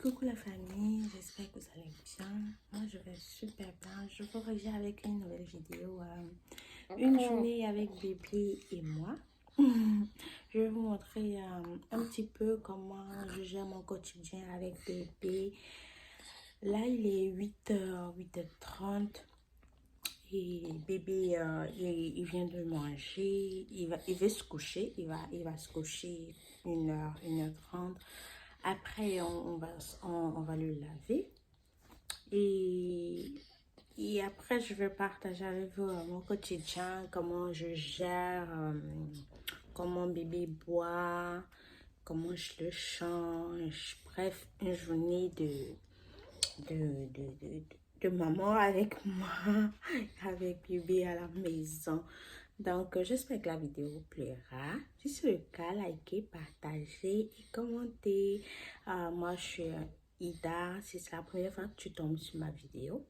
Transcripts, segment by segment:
Coucou la famille, j'espère que vous allez bien. Moi je vais super bien. Je vous reviens avec une nouvelle vidéo. Une journée avec bébé et moi. Je vais vous montrer un petit peu comment je gère mon quotidien avec bébé. Là il est 8h, 8h30. Et bébé, il vient de manger, il veut se coucher, il va se coucher 1h, 1h30. Après, on va le laver. Et après, je vais partager avec vous mon quotidien, comment je gère, comment bébé boit, comment je le change. Bref, une journée de maman avec moi, avec bébé à la maison. Donc, j'espère que la vidéo vous plaira. Si c'est le cas, likez, partagez et commentez. Moi, je suis Ida. Si c'est la première fois que tu tombes sur ma vidéo,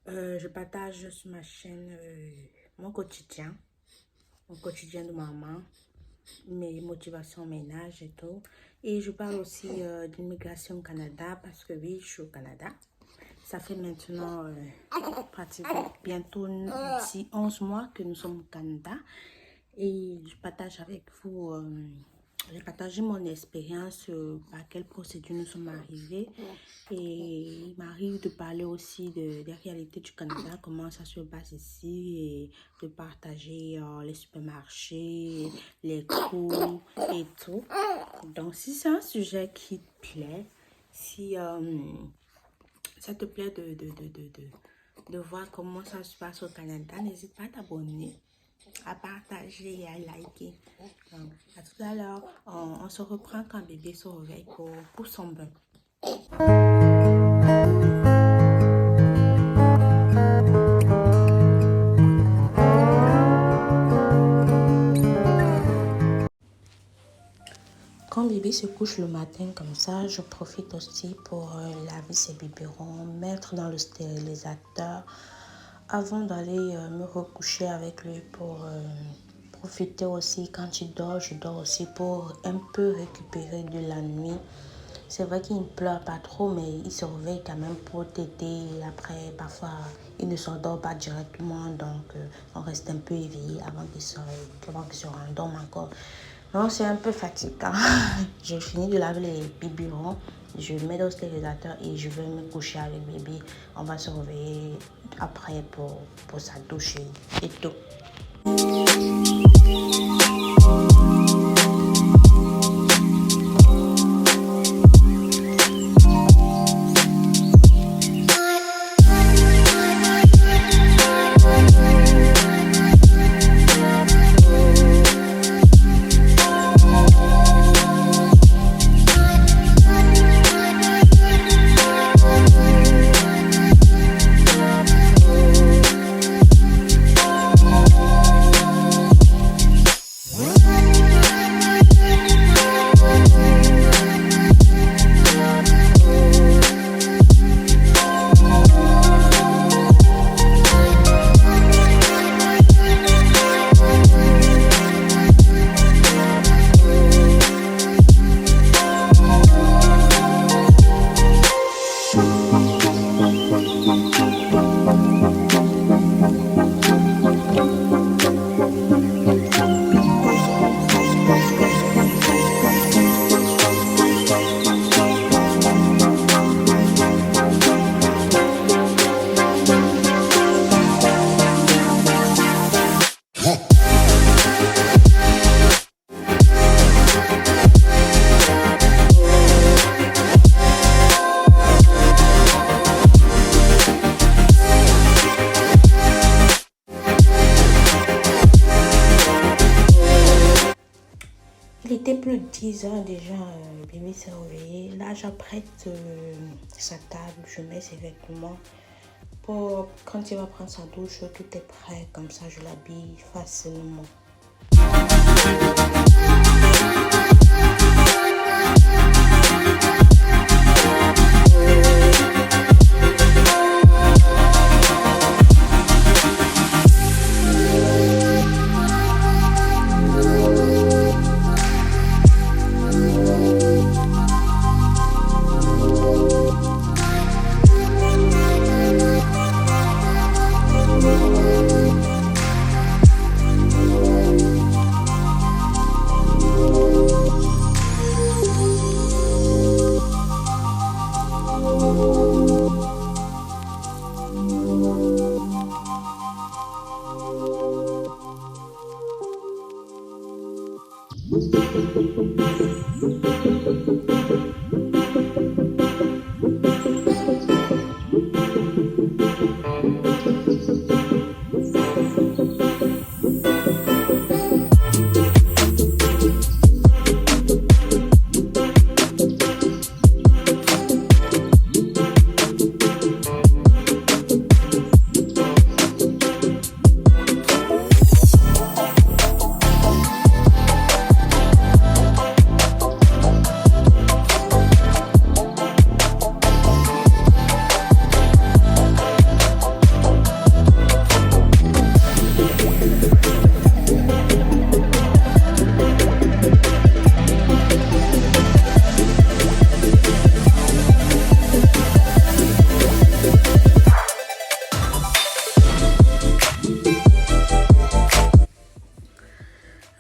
je partage sur ma chaîne mon quotidien de maman, mes motivations ménage et tout. Et je parle aussi d'immigration au Canada parce que oui, je suis au Canada. Ça fait maintenant pratiquement bientôt 11 mois que nous sommes au Canada. Et je partage avec vous, j'ai partagé mon expérience par quelle procédure nous sommes arrivés. Et il m'arrive de parler aussi des réalités du Canada, comment ça se passe ici, et de partager les supermarchés, les cours et tout. Donc si c'est un sujet qui te plaît, si ça te plaît de voir comment ça se passe au Canada, n'hésite pas à t'abonner, à partager et à liker. Donc, à tout à l'heure. On se reprend quand bébé se réveille pour son bain. Quand bébé se couche le matin comme ça, je profite aussi pour laver ses biberons, mettre dans le stérilisateur avant d'aller me recoucher avec lui pour profiter aussi. Quand il dort, je dors aussi pour un peu récupérer de la nuit. C'est vrai qu'il ne pleure pas trop, mais il se réveille quand même pour t'aider. Après, parfois, il ne s'endort pas directement, donc on reste un peu éveillé avant qu'il se rendorme encore. Non, c'est un peu fatigant. J'ai fini de laver les biberons. Je mets dans le stérilisateur et je vais me coucher avec bébé. On va se réveiller après pour sa douche et tout. Il était plus de 10 heures déjà, bébé s'est réveillé. Là, j'apprête sa table, je mets ses vêtements. Pour quand il va prendre sa douche, tout est prêt. Comme ça, je l'habille facilement.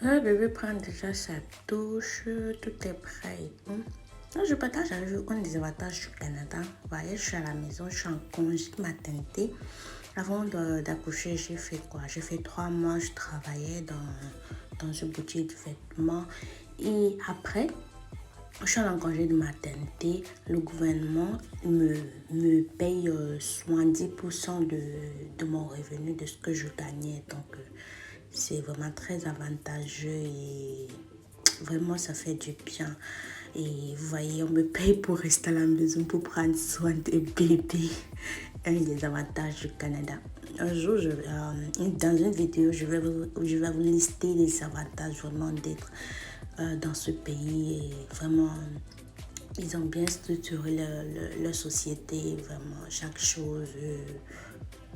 Le bébé prend déjà sa douche, tout est prêt. Là, je partage avec vous un des avantages du Canada. Vous voyez, je suis à la maison, je suis en congé maternité. Avant d'accoucher, j'ai fait quoi? J'ai fait 3 mois, je travaillais dans une boutique de vêtements. Et après, je suis en congé de maternité. Le gouvernement me paye 70% de mon revenu, de ce que je gagnais. Donc, c'est vraiment très avantageux et vraiment ça fait du bien. Et vous voyez, on me paye pour rester à la maison, pour prendre soin des bébés. Un des avantages du Canada. Un jour, dans une vidéo, je vais vous lister les avantages vraiment d'être dans ce pays. Et vraiment, ils ont bien structuré leur société, vraiment, chaque chose.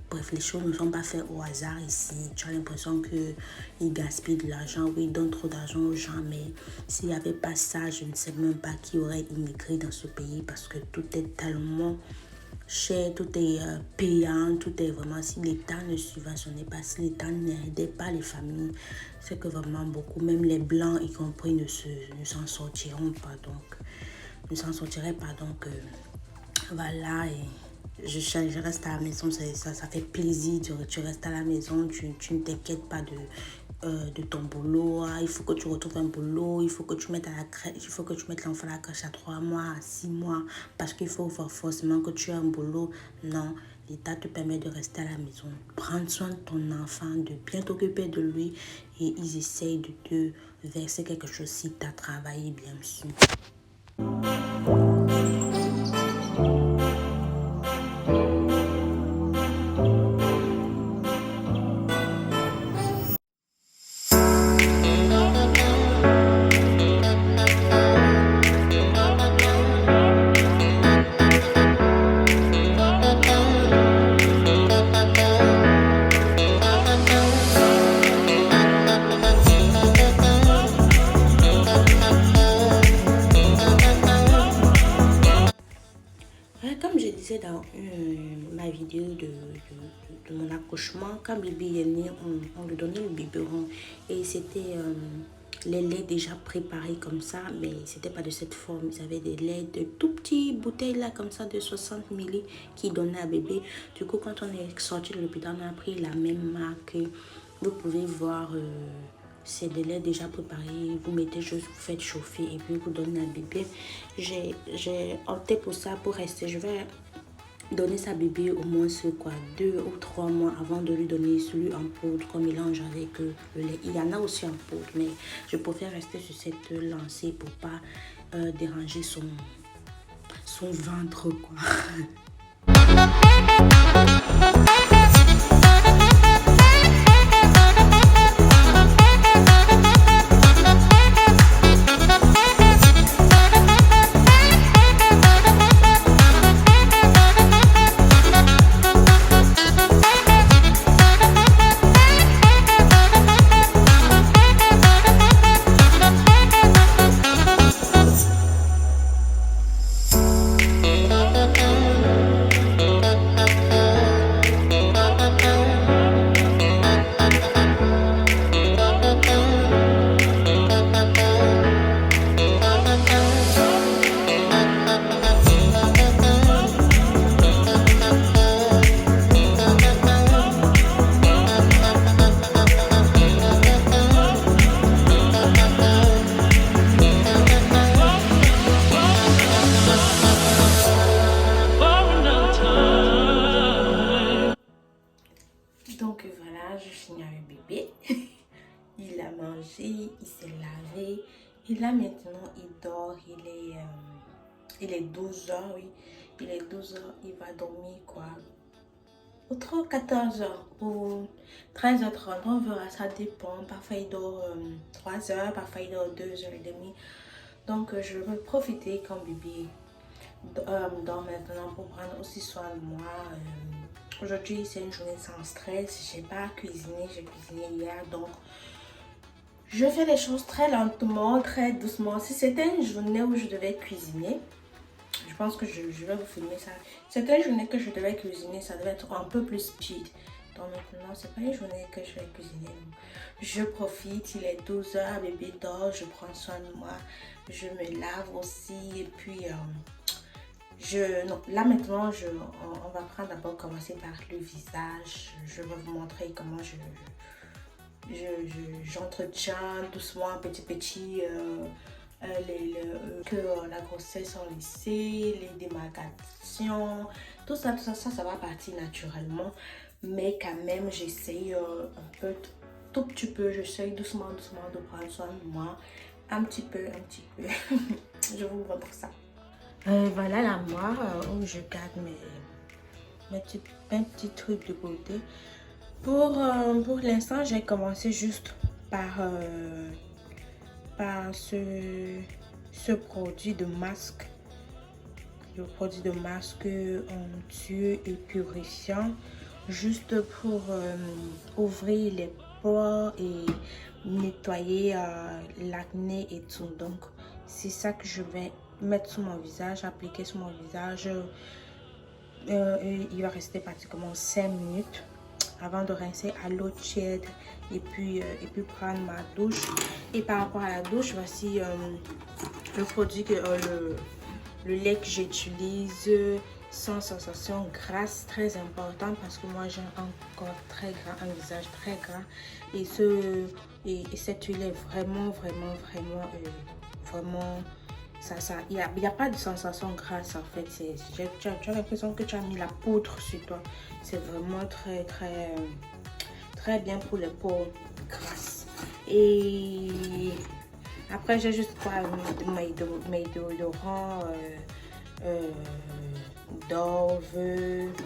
Bref, les choses ne sont pas faites au hasard ici. Tu as l'impression qu'ils gaspillent de l'argent. Oui, ils donnent trop d'argent aux gens, mais s'il n'y avait pas ça, je ne sais même pas qui aurait immigré dans ce pays parce que tout est tellement cher, tout est payant, tout est vraiment... Si l'État ne subventionnait pas, si l'État n'aidait pas les familles, c'est que vraiment beaucoup, même les Blancs y compris, ne s'en sortiront pas. Donc, ne s'en sortiraient pas. Donc, voilà, et... Je reste à la maison, ça fait plaisir, tu restes à la maison, tu ne t'inquiètes pas de ton boulot. Il faut que tu retrouves un boulot, il faut que tu mettes l'enfant à la crèche à 3 mois, à 6 mois, parce qu'il faut forcément que tu aies un boulot. Non, l'État te permet de rester à la maison, prendre soin de ton enfant, de bien t'occuper de lui, et ils essayent de te verser quelque chose si tu as travaillé, bien sûr. Comme je disais dans ma vidéo de mon accouchement, quand bébé est né, on lui donnait le biberon et c'était les laits déjà préparés comme ça, mais c'était pas de cette forme. Ils avaient des laits de tout petits bouteilles là comme ça de 60 ml qui donnaient à bébé. Du coup, quand on est sorti de l'hôpital, on a pris la même marque. Vous pouvez voir, c'est des laits déjà préparés. Vous mettez juste, vous faites chauffer et puis vous donnez à bébé. J'ai opté pour ça pour rester. Je vais donner sa bébé au moins 2 ou 3 mois avant de lui donner celui en poudre qu'on mélange avec le lait. Il y en a aussi en poudre, mais je préfère rester sur cette lancée pour pas déranger son ventre, quoi. Et là maintenant, il dort, il est 12 heures, oui. Il est 12 heures, il va dormir quoi? Au 14 heures ou 13h30, on verra, ça dépend. Parfois il dort 3 heures, parfois il dort 2h30. Donc je vais profiter quand bébé dort maintenant pour prendre aussi soin de moi. Aujourd'hui c'est une journée sans stress, j'ai pas cuisiné, j'ai cuisiné hier, donc je fais les choses très lentement, très doucement. Si c'était une journée où je devais cuisiner, je pense que je vais vous filmer ça. C'était une journée que je devais cuisiner, ça devait être un peu plus speed. Donc maintenant, c'est pas une journée que je vais cuisiner. Je profite, il est 12 heures, bébé dort, je prends soin de moi. Je me lave aussi et puis non, là maintenant, on va prendre d'abord commencer par le visage. Je vais vous montrer comment j'entretiens doucement, petit, que la grossesse en lycée, les démarcations, tout ça, ça va partir naturellement. Mais quand même, j'essaye un peu, tout petit peu, j'essaye doucement de prendre soin de moi. Un petit peu. Je vous montre ça. Voilà l'armoire où je garde mes petits trucs de beauté. Pour l'instant, j'ai commencé juste par ce produit de masque. Le produit de masque onctueux et purifiant. Juste pour ouvrir les pores et nettoyer l'acné et tout. Donc, c'est ça que je vais mettre sur mon visage, appliquer sur mon visage. Il va rester pratiquement 5 minutes avant de rincer à l'eau tiède et puis prendre ma douche. Et par rapport à la douche, voici le produit le lait que j'utilise sans sensation grasse, très important parce que moi j'ai un corps très gras, un visage très gras et cette huile est vraiment il y a pas de sensation grasse en fait. Tu as l'impression que tu as mis la poudre sur toi. C'est vraiment très bien pour les peaux grasses. Et après j'ai juste quoi, mes déodorants, Dove,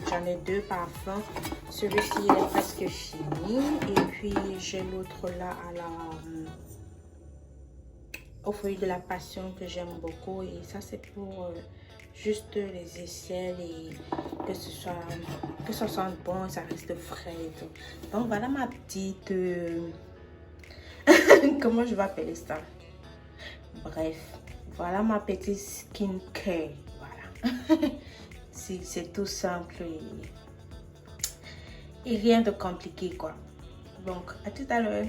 j'en ai 2 parfums. Celui-ci il est presque fini et puis j'ai l'autre là au fruit de la passion que j'aime beaucoup et ça c'est pour juste les aisselles et que ça sente bon, ça reste frais et tout. Donc voilà ma petite comment je vais appeler ça, bref, voilà ma petite skincare. Voilà. C'est tout simple et rien de compliqué quoi. Donc à tout à l'heure.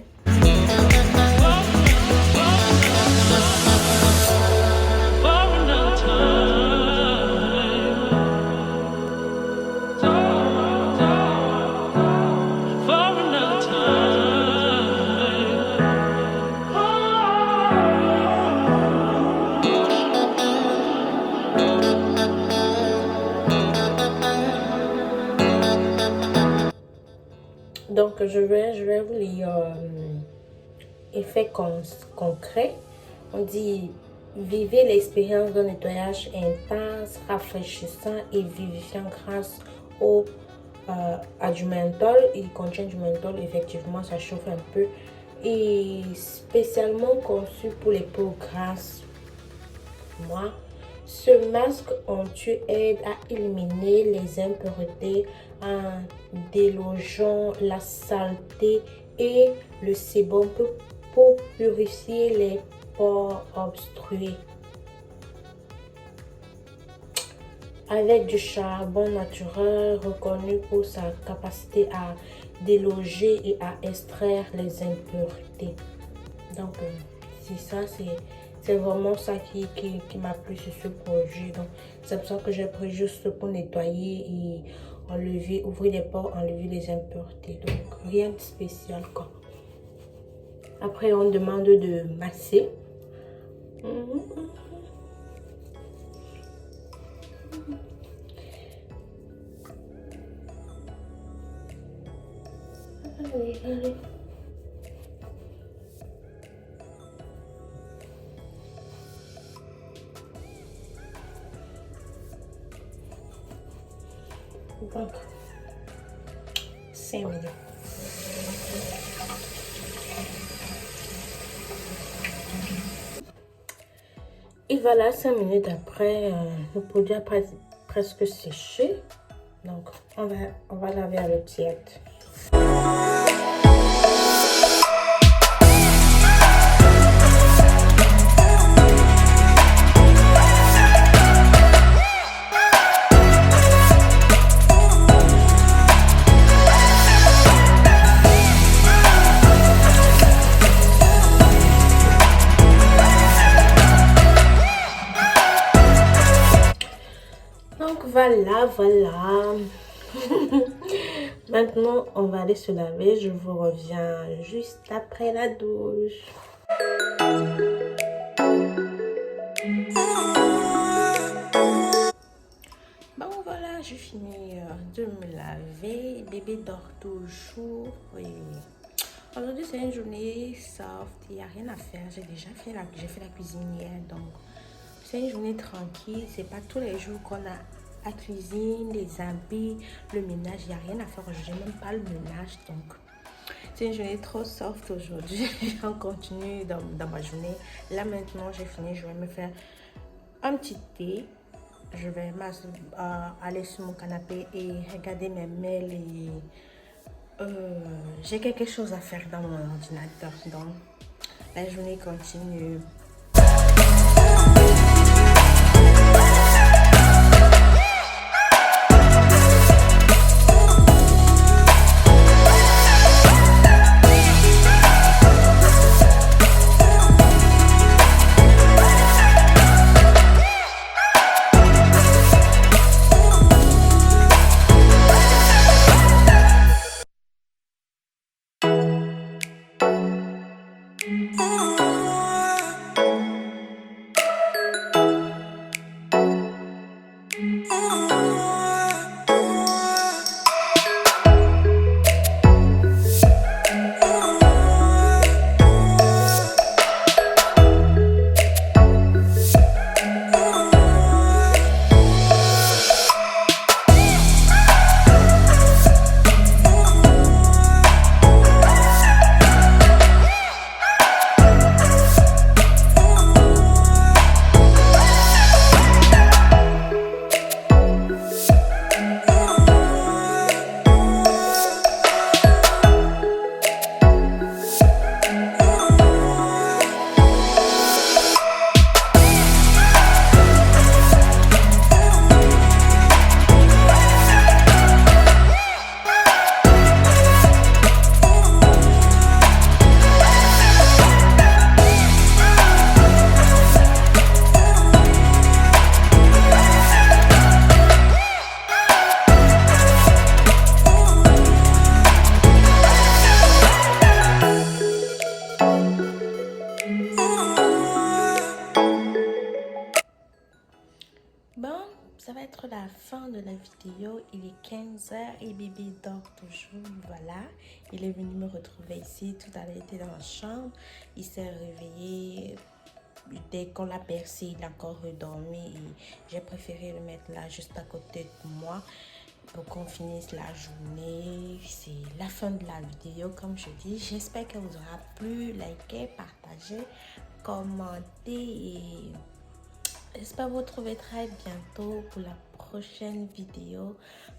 Donc je vais vous lire effet concret. On dit vivez l'expérience d'un nettoyage intense, rafraîchissant et vivifiant grâce à du menthol. Il contient du menthol, effectivement ça chauffe un peu et spécialement conçu pour les peaux grasses. Moi, ce masque onctueux aide à éliminer les impuretés en délogeant la saleté et le sébum pour purifier les pores obstrués. Avec du charbon naturel reconnu pour sa capacité à déloger et à extraire les impuretés. Donc, c'est ça, c'est vraiment ça qui m'a plu sur ce produit. Donc, c'est pour ça que j'ai pris juste pour nettoyer et enlever, ouvrir les pores, enlever les impuretés. Donc, rien de spécial quoi. Après, on demande de masser. Allez. Donc, 5 minutes. Et voilà, 5 minutes après, le produit a presque séché. Donc, on va laver à l'eau tiède. Donc voilà. Maintenant, on va aller se laver. Je vous reviens juste après la douche. Bon voilà, j'ai fini de me laver. Bébé dort toujours. Oui. Aujourd'hui, c'est une journée soft. Il n'y a rien à faire. J'ai fait la cuisine hier. Donc, c'est une journée tranquille. C'est pas tous les jours qu'on a la cuisine, les habits, le ménage. Il n'y a rien à faire. Je n'ai même pas le ménage. Donc, c'est une journée trop soft aujourd'hui. On continue dans ma journée. Là, maintenant, j'ai fini. Je vais me faire un petit thé. Je vais aller sur mon canapé et regarder mes mails et j'ai quelque chose à faire dans mon ordinateur. Donc, la journée continue. Bon, ça va être la fin de la vidéo. Il est 15h et bébé dort toujours. Voilà, il est venu me retrouver ici. Tout à l'heure, il était dans la chambre. Il s'est réveillé. Dès qu'on l'a bercé, il a encore redormi. J'ai préféré le mettre là, juste à côté de moi, pour qu'on finisse la journée. C'est la fin de la vidéo, comme je dis. J'espère qu'elle vous aura plu. Likez, partagez, commentez et j'espère vous retrouver très bientôt pour la prochaine vidéo.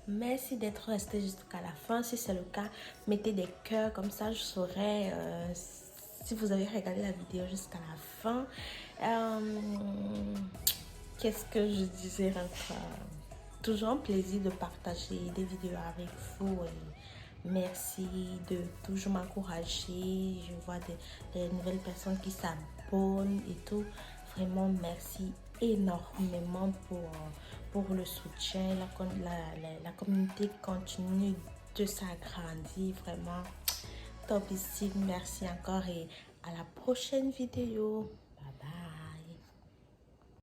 Merci d'être resté jusqu'à la fin. Si c'est le cas, mettez des cœurs, comme ça je saurai si vous avez regardé la vidéo jusqu'à la fin. Qu'est-ce que je disais encore? Toujours un plaisir de partager des vidéos avec vous. Merci de toujours m'encourager. Je vois des nouvelles personnes qui s'abonnent et tout. Vraiment, merci énormément pour le soutien. La communauté continue de s'agrandir. Vraiment, top ici. Merci encore et à la prochaine vidéo.